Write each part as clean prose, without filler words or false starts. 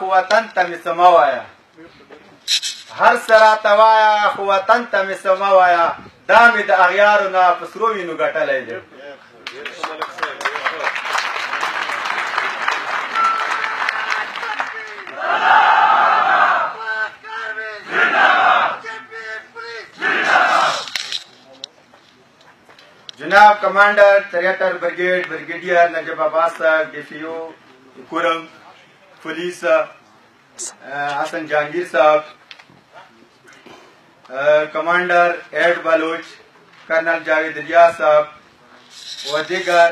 خواتن تمسماوایا هر سرا توایا خواتن تمسماوایا دامي د اغیارو نه پسرو وینو ګټلای دی. جناب commander 73 brigade brigadier Najeeb Abbas صاحب، D P O Kurram police Hassan Jahangir صاحب، کمانڈر ایڈ بلوچ کرنل جاوید ریاض صاحب و دیگر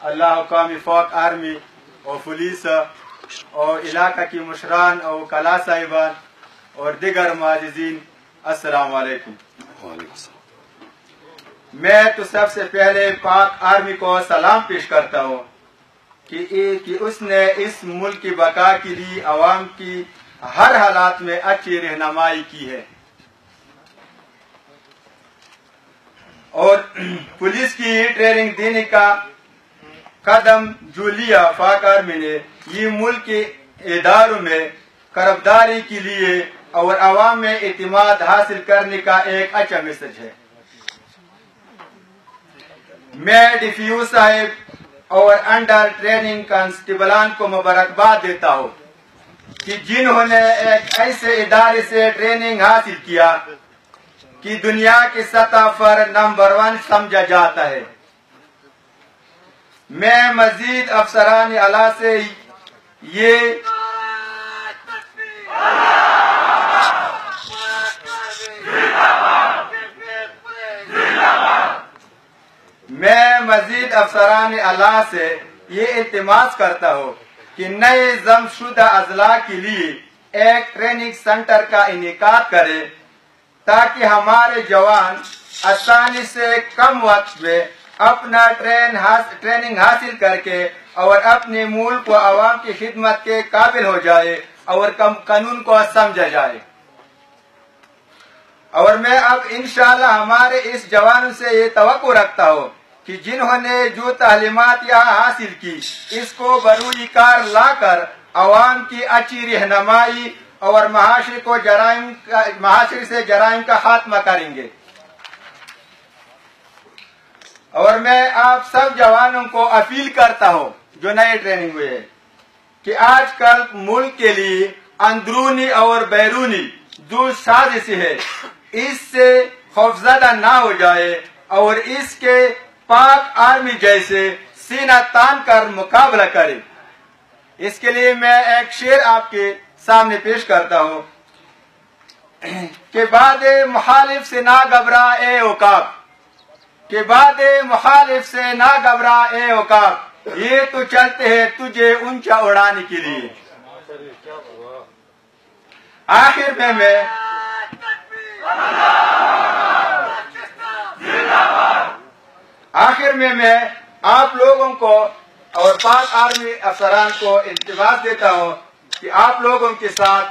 اللہ حکام فوق آرمی اور پولیس اور علاقہ کی مشران اور کلا صاحبان اور دیگر معززین، السلام علیکم. میں تو سب سے پہلے پاک آرمی کو سلام پیش کرتا ہوں کہ اس نے اس ملک کی بقا کے لیے عوام کی ہر حالات میں اچھی رہنمائی کی ہے، اور پولیس کی ٹریننگ دینے کا قدم جو لیا پاک آرمی نے، یہ ملک کے اداروں میں قربداری کے لیے اور عوام میں اعتماد حاصل کرنے کا ایک اچھا میسج ہے. میں ڈی پی او صاحب اور انڈر ٹریننگ کانسٹیبلان کو مبارکباد دیتا ہوں کہ جنہوں نے ایک ایسے ادارے سے ٹریننگ حاصل کیا کہ دنیا کی سطح پر نمبر 1 سمجھا جاتا ہے. میں مزید افسران اعلیٰ سے یہ التماس کرتا ہوں کہ نئے ضم شدہ اضلاع کے لیے ایک ٹریننگ سینٹر کا انعقاد کرے تاکہ ہمارے جوان آسانی سے کم وقت میں اپنا ٹریننگ حاصل کر کے اور اپنے ملک و عوام کی خدمت کے قابل ہو جائے اور قانون کو سمجھا جائے. اور میں اب انشاءاللہ ہمارے اس جوانوں سے یہ توقع رکھتا ہوں کہ جنہوں نے جو تعلیمات یہاں حاصل کی اس کو بروئی کار لا کر عوام کی اچھی رہنمائی اور معاشرے سے جرائم کا خاتمہ کریں گے. اور میں آپ سب جوانوں کو اپیل کرتا ہوں جو نئے ٹریننگ ہوئے ہیں کہ آج کل ملک کے لیے اندرونی اور بیرونی جو سازش ہے اس سے خوفزدہ نہ ہو جائے اور اس کے پاک آرمی جیسے سینہ تان کر مقابلہ کرے. اس کے لیے میں ایک شعر آپ کے سامنے پیش کرتا ہوں کہ بعد مخالف سے نہ گھبرا اے عقاب، کہ بعد مخالف سے نہ گھبرا اے عقاب، یہ تو چلتے ہیں تجھے اونچا اڑانے کے لیے. آخر میں آپ لوگوں کو اور پاک آرمی افسران کو التماس دیتا ہوں کہ آپ لوگوں کے ساتھ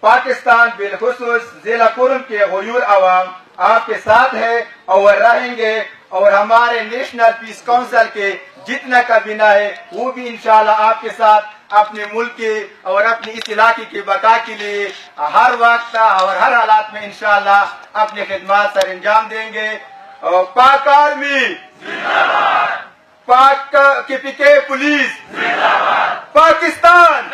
پاکستان بالخصوص ضلع کورم کے غیور عوام آپ کے ساتھ ہے اور رہیں گے، اور ہمارے نیشنل پیس کونسل کے جتنا کابینہ ہے وہ بھی انشاءاللہ آپ کے ساتھ اپنے ملک کے اور اپنی اس علاقے کی بقا کے لیے ہر وقت اور ہر حالات میں انشاءاللہ اپنی خدمات سر انجام دیں گے. اور پاک آرمی، پاک کے پولیس، پاکستان